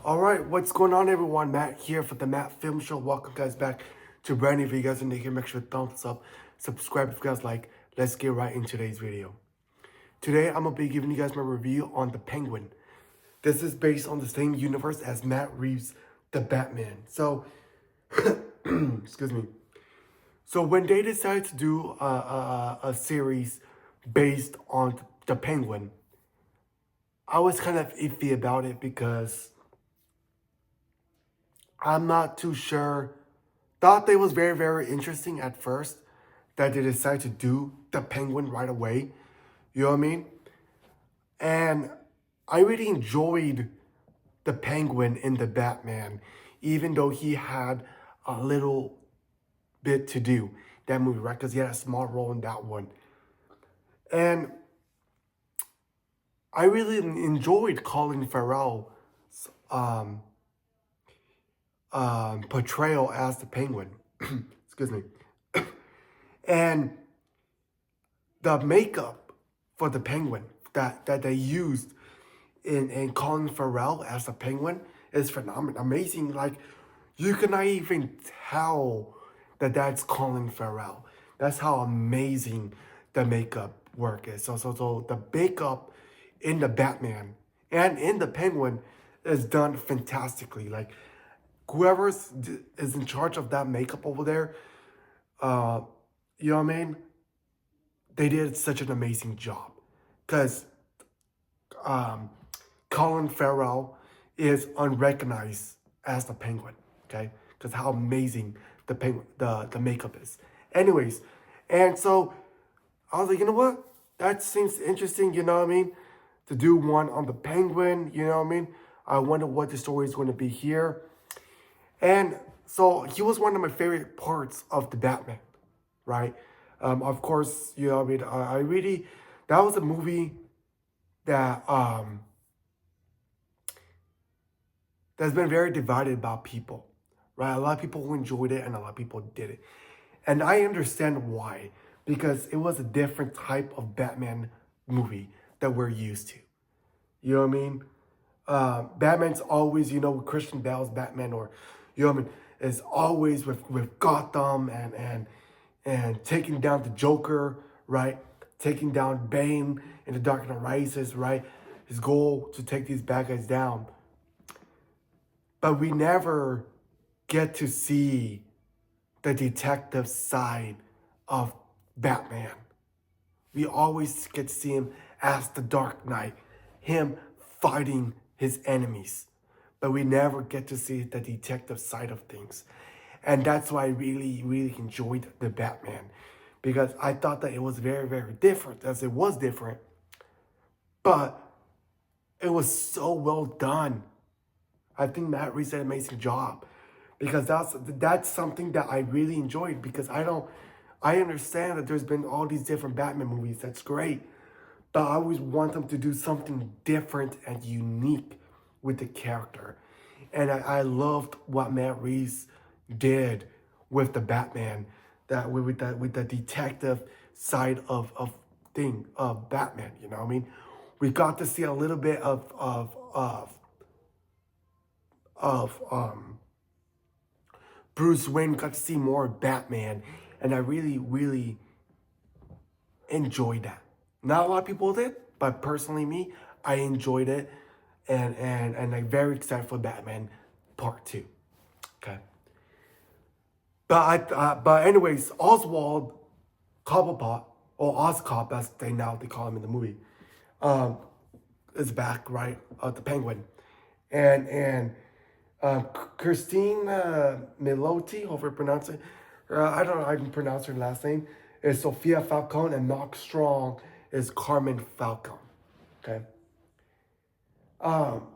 All right, what's going on, everyone? Matt here for the Matt Film Show. Welcome, guys, back to brand new. If you guys are new here, make sure to thumbs up, subscribe if you guys like. Let's get right into today's video. Today, I'm gonna be giving you guys my review on the Penguin. This is based on the same universe as Matt Reeves' The Batman. So, excuse me. So when they decided to do a series based on the Penguin, I was kind of iffy about it because I'm not too sure. Thought they was very, very interesting at first that they decided to do the Penguin right away. You know what I mean? And I really enjoyed the Penguin in the Batman, even though he had a little bit to do that movie, right? Because he had a small role in that one. And I really enjoyed Colin Farrell's um, portrayal as the Penguin. Excuse me. And the makeup for the Penguin that they used in Colin Farrell as the Penguin is phenomenal, amazing. Like, you cannot even tell that that's Colin Farrell. That's how amazing the makeup work is. So the makeup in the Batman and in the Penguin is done fantastically. Like, whoever is in charge of that makeup over there, uh, you know what I mean? They did such an amazing job. Because um, Colin Farrell is unrecognized as the Penguin, okay? Because how amazing the penguin, the makeup is. Anyways, and so I was like, you know what? That seems interesting, you know what I mean? To do one on the Penguin, you know what I mean? I wonder what the story is going to be here. And so he was one of my favorite parts of the Batman, right? Of course, you know, I mean, I really, that was a movie that that's been very divided about people, right? A lot of people who enjoyed it and a lot of people did it. And I understand why, because it was a different type of Batman movie that we're used to. You know what I mean? Batman's always, you know, with Christian Bale's Batman, or, you know what I mean, is always with Gotham and taking down the Joker, right? Taking down Bane in The Dark Knight Rises, right? His goal to take these bad guys down. But we never get to see the detective side of Batman. We always get to see him as the Dark Knight, him fighting his enemies. But we never get to see the detective side of things. And that's why I really, really enjoyed the Batman. Because I thought that it was very, very different, as it was different. But it was so well done. I think Matt Reeves did an amazing job, because that's something that I really enjoyed, because I understand that there's been all these different Batman movies. That's great. But I always want them to do something different and unique with the character. And I loved what Matt Reeves did with the Batman, that with the detective side of Batman, you know what I mean? We got to see a little bit of Bruce Wayne, got to see more Batman, and I really, really enjoyed that. Not a lot of people did, but personally me, I enjoyed it, and I'm very excited for Batman Part 2. Okay. But anyways, Oswald Cobblepot, or Oscop as they call him in the movie, um, is back, right? The Penguin. And Christine Milotti, however you pronounce it. I don't know how you pronounce her last name. Is Sophia Falcone, and Knox Strong is Carmen Falcone. Okay. Um,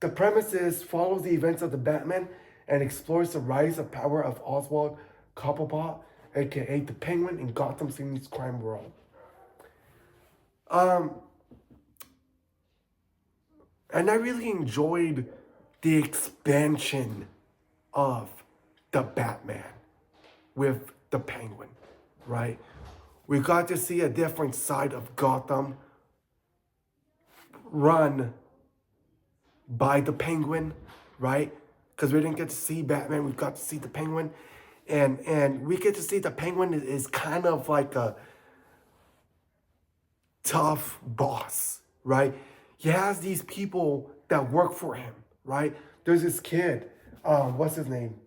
the premise is follows the events of the Batman and explores the rise of power of Oswald Cobblepot, aka the Penguin, in Gotham City's crime world. Um, and I really enjoyed the expansion of the Batman with the Penguin, right? We got to see a different side of Gotham run by the Penguin, right? Because we didn't get to see Batman, we got to see the Penguin, and we get to see the Penguin is kind of like a tough boss, right? He has these people that work for him, right? There's this kid, what's his name?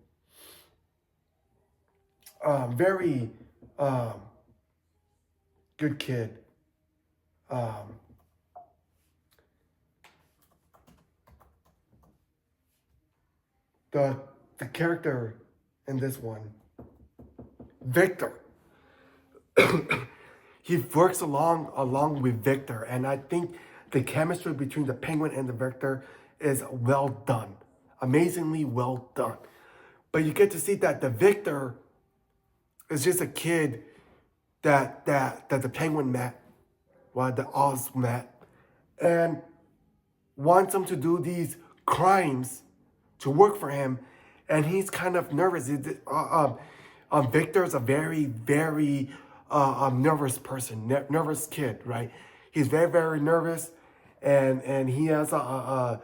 Very um, good kid. Um, the the character in this one, Victor. He works along with Victor, and I think the chemistry between the Penguin and the Victor is well done, amazingly well done. But you get to see that the Victor is just a kid that the Penguin met, while the Oz met, and wants him to do these crimes to work for him, and he's kind of nervous. Victor is a very nervous person, nervous kid, right? He's very nervous, and he has a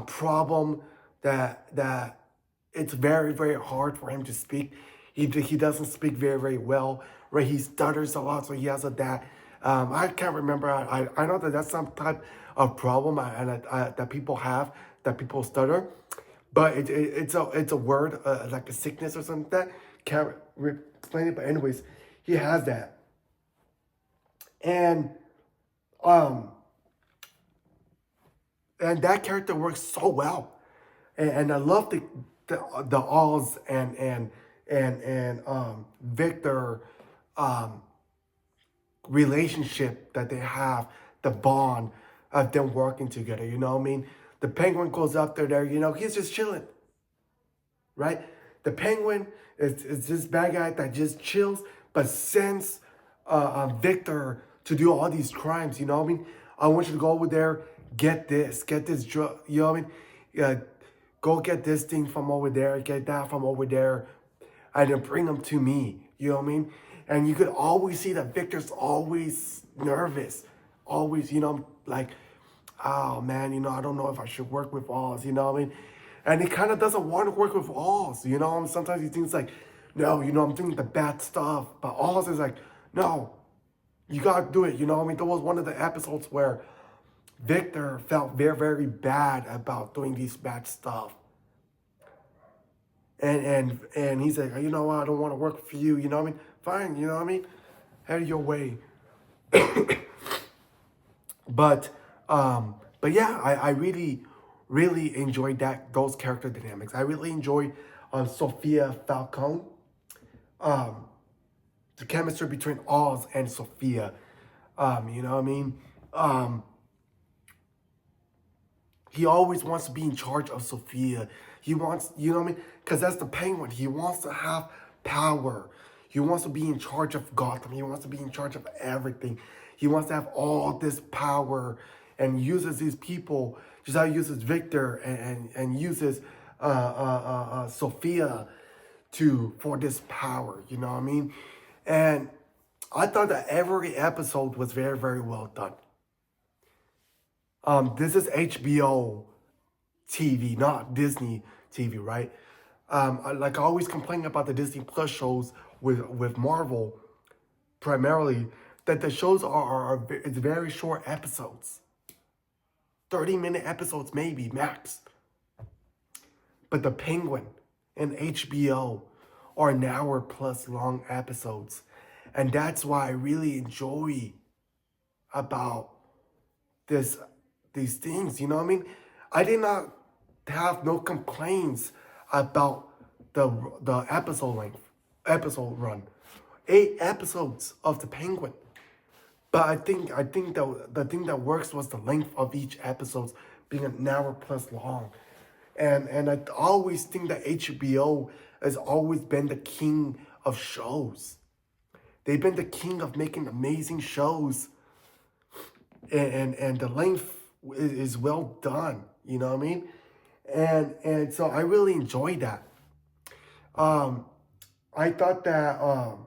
problem that it's very hard for him to speak. He doesn't speak very well, right? He stutters a lot, so he has a that. I can't remember. I know that that's some type of problem that people have, that people stutter, but it's a word, like a sickness or something like that. Can't explain it, but anyways, he has that, and um and that character works so well, and I love the Oz and Victor um relationship that they have, the bond of them working together. You know what I mean? The Penguin goes up there, he's just chilling, right? The Penguin is this bad guy that just chills, but sends Victor to do all these crimes. You know what I mean? I want you to go over there, get this drug. You know what I mean? Go get this thing from over there, get that from over there, and then bring them to me. You know what I mean? And you could always see that Victor's always nervous, always, like, oh man, I don't know if I should work with Oz, you know what I mean? And he kind of doesn't want to work with Oz, sometimes he thinks like, no, I'm thinking the bad stuff, but Oz is like, no, you gotta do it, you know what I mean? There was one of the episodes where Victor felt very bad about doing these bad stuff. And he's like, you know what, I don't want to work for you, you know what I mean? Fine, you know what I mean? Head your way. But yeah, I really enjoyed those character dynamics. I really enjoyed Sophia Falcone, the chemistry between Oz and Sophia. You know what I mean? He always wants to be in charge of Sophia. He wants, you know what I mean? Because that's the Penguin. He wants to have power. He wants to be in charge of Gotham. He wants to be in charge of everything. He wants to have all this power, and uses these people, just how he uses Victor and uses Sophia for this power. You know what I mean? And I thought that every episode was very well done. This is HBO TV, not Disney TV, right? I always complain about the Disney Plus shows with Marvel, primarily, that the shows it's very short episodes, 30-minute episodes maybe max. But the Penguin and HBO are an hour plus long episodes, and that's why I really enjoy about these things. You know what I mean? I did not have no complaints about the episode run. 8 episodes of the Penguin. But I think the thing that works was the length of each episode being an hour plus long. And I always think that HBO has always been the king of shows. They've been the king of making amazing shows. And the length is well done. You know what I mean? And so I really enjoyed that. I thought that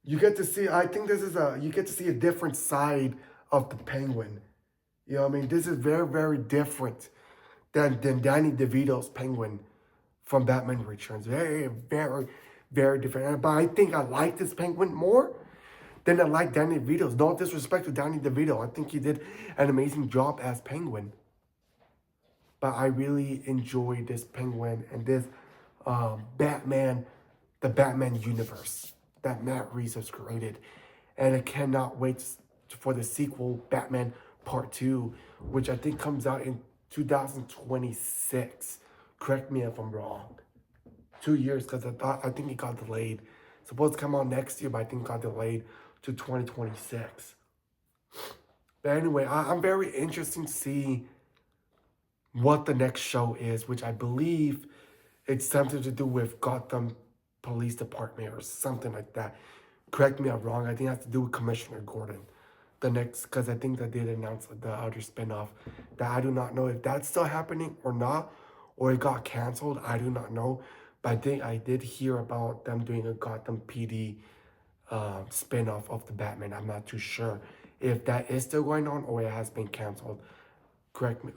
you get to see, I think you get to see a different side of the Penguin. You know what I mean? This is very, very different than Danny DeVito's Penguin from Batman Returns. Very, very, very different. But I think I like this Penguin more than I like Danny DeVito's. No disrespect to Danny DeVito. I think he did an amazing job as Penguin. But I really enjoy this Penguin and this Batman, the Batman universe that Matt Reeves has created. And I cannot wait for the sequel, Batman Part 2, which I think comes out in 2026. Correct me if I'm wrong. 2 years, because I think it got delayed. Supposed to come out next year, but I think it got delayed to 2026. But anyway, I'm very interested to see what the next show is, which I believe it's something to do with Gotham Police Department or something like that. Correct me if I'm wrong. I think it has to do with Commissioner Gordon. The next, because I think that they announced the other spinoff that I do not know if that's still happening or not, or it got canceled. I do not know. But I think I did hear about them doing a Gotham PD spinoff of the Batman. I'm not too sure if that is still going on or it has been canceled. Correct me.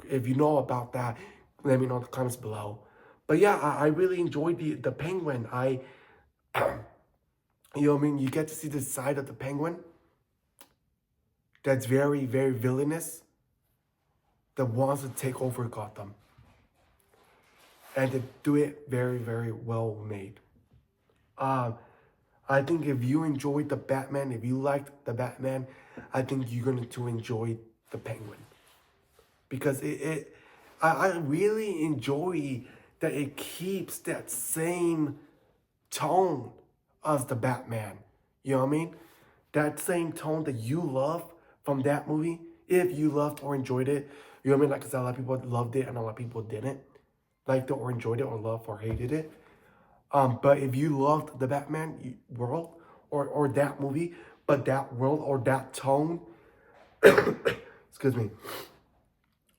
If you know about that, let me know in the comments below. But yeah, I really enjoyed the Penguin. You know what I mean? You get to see the side of the Penguin that's very, very villainous, that wants to take over Gotham. And to do it very, very well made. I think if you enjoyed the Batman, if you liked the Batman, I think you're going to enjoy the Penguin. Because I really enjoy that it keeps that same tone as the Batman. You know what I mean? That same tone that you love from that movie, if you loved or enjoyed it. You know what I mean? Like I said, a lot of people loved it and a lot of people didn't. Liked it or enjoyed it or loved or hated it. But if you loved the Batman world or that movie, but that world or that tone, excuse me,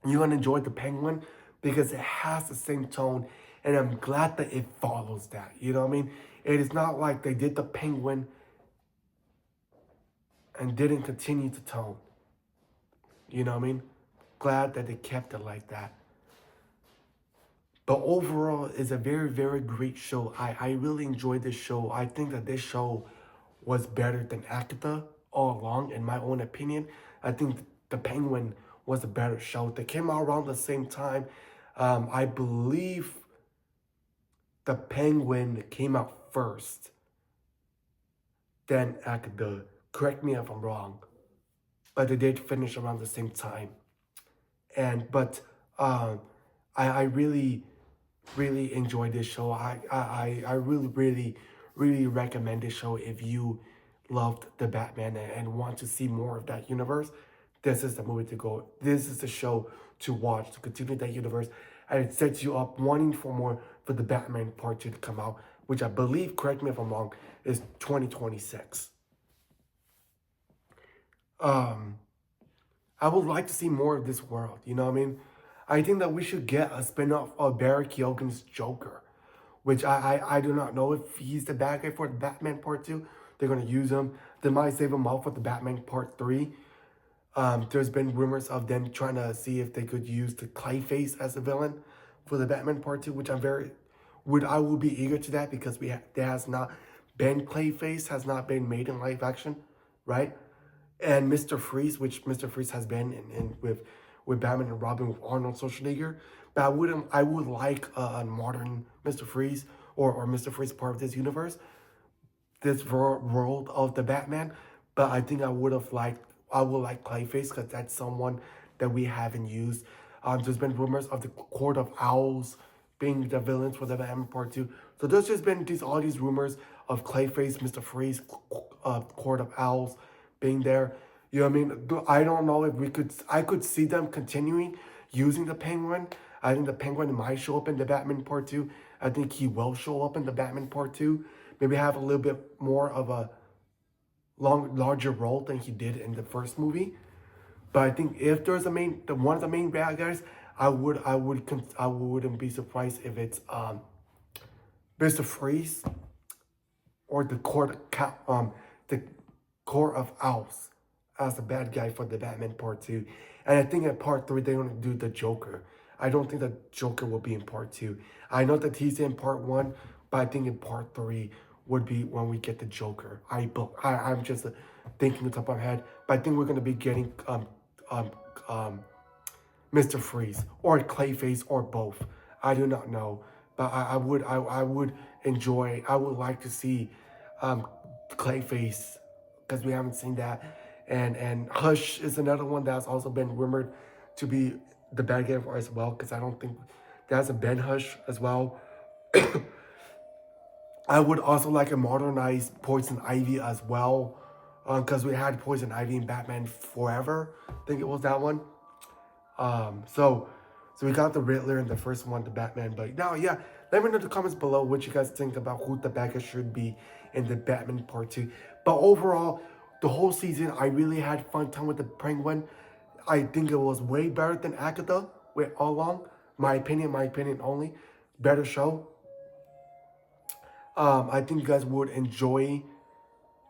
you're going to enjoy the Penguin because it has the same tone. And I'm glad that it follows that. You know what I mean? It is not like they did the Penguin and didn't continue to tone. You know what I mean? Glad that they kept it like that. But overall, it's a very, very great show. I really enjoyed this show. I think that this show was better than Akita all along, in my own opinion. I think the Penguin was a better show. They came out around the same time. I believe the Penguin came out first, then Akita. Correct me if I'm wrong. But they did finish around the same time. But I really enjoyed this show. I really recommend this show if you loved the Batman and want to see more of that universe. This is the movie to go. This is the show to watch to continue that universe, and it sets you up wanting for more for the Batman Part 2 to come out, which I believe, correct me if I'm wrong, is 2026. I would like to see more of this world, you know what I mean? I think that we should get a spin-off of Barry Keoghan's Joker, which I do not know if he's the bad guy for the Batman Part 2. They're going to use him. They might save him off with the Batman Part 3. There's been rumors of them trying to see if they could use the Clayface as a villain for the Batman Part 2, which I will be eager to that because there has not been Clayface, has not been made in live action, right? And Mr. Freeze, which Mr. Freeze has been in with Batman and Robin with Arnold Schwarzenegger. But I would like a modern Mr. Freeze or Mr. Freeze part of this universe, this world of the Batman. But I think I would like Clayface because that's someone that we haven't used. There's been rumors of the Court of Owls being the villains for the Batman Part 2. So there's just been all these rumors of Clayface, Mr. Freeze, Court of Owls being there. You know what I mean? I don't know if I could see them continuing using the Penguin. I think the Penguin might show up in the Batman Part 2. I think he will show up in the Batman Part 2. Maybe have a little bit more of a larger role than he did in the first movie. But I think if there's one of the main bad guys, I wouldn't be surprised if it's Mr. Freeze or the Court of Owls as the bad guy for the Batman Part 2. And I think in part 3, they're going to do the Joker. I don't think the Joker will be in part 2. I know that he's in part 1, but I think in part 3 would be when we get the Joker. I'm just thinking the top of my head, but I think we're going to be getting um, um, Mr. Freeze or Clayface or both. I do not know, but I would enjoy. I would like to see Clayface because we haven't seen that, and Hush is another one that's also been rumored to be the bad guy as well because I don't think there's a Ben Hush as well. I would also like a modernized Poison Ivy as well, because we had Poison Ivy in Batman Forever. I think it was that one. So we got the Riddler in the first one, the Batman. But now, yeah, let me know in the comments below what you guys think about who the bad guy should be in the Batman Part 2. But overall, the whole season, I really had fun time with the Penguin. I think it was way better than Agatha with all along. My opinion only. Better show. I think you guys would enjoy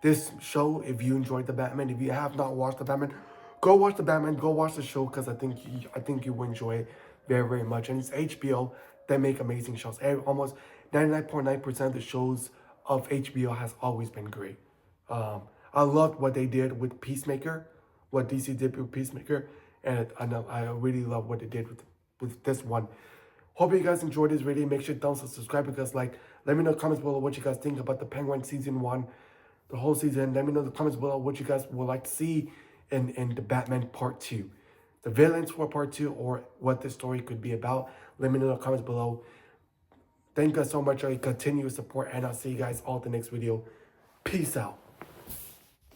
this show if you enjoyed the Batman. If you have not watched the Batman, go watch the Batman. Go watch the show because I think you will enjoy it very much. And it's HBO. They make amazing shows. Almost 99.9% of the shows of HBO has always been great. I loved what they did with Peacemaker, what DC did with Peacemaker, and I really love what they did with this one. Hope you guys enjoyed this video. Make sure to thumbs up, subscribe, because let me know in the comments below what you guys think about the Penguin season 1, the whole season. Let me know in the comments below what you guys would like to see in the Batman Part 2. The villains for Part 2 or what the story could be about. Let me know in the comments below. Thank you guys so much for your continuous support, and I'll see you guys all in the next video. Peace out.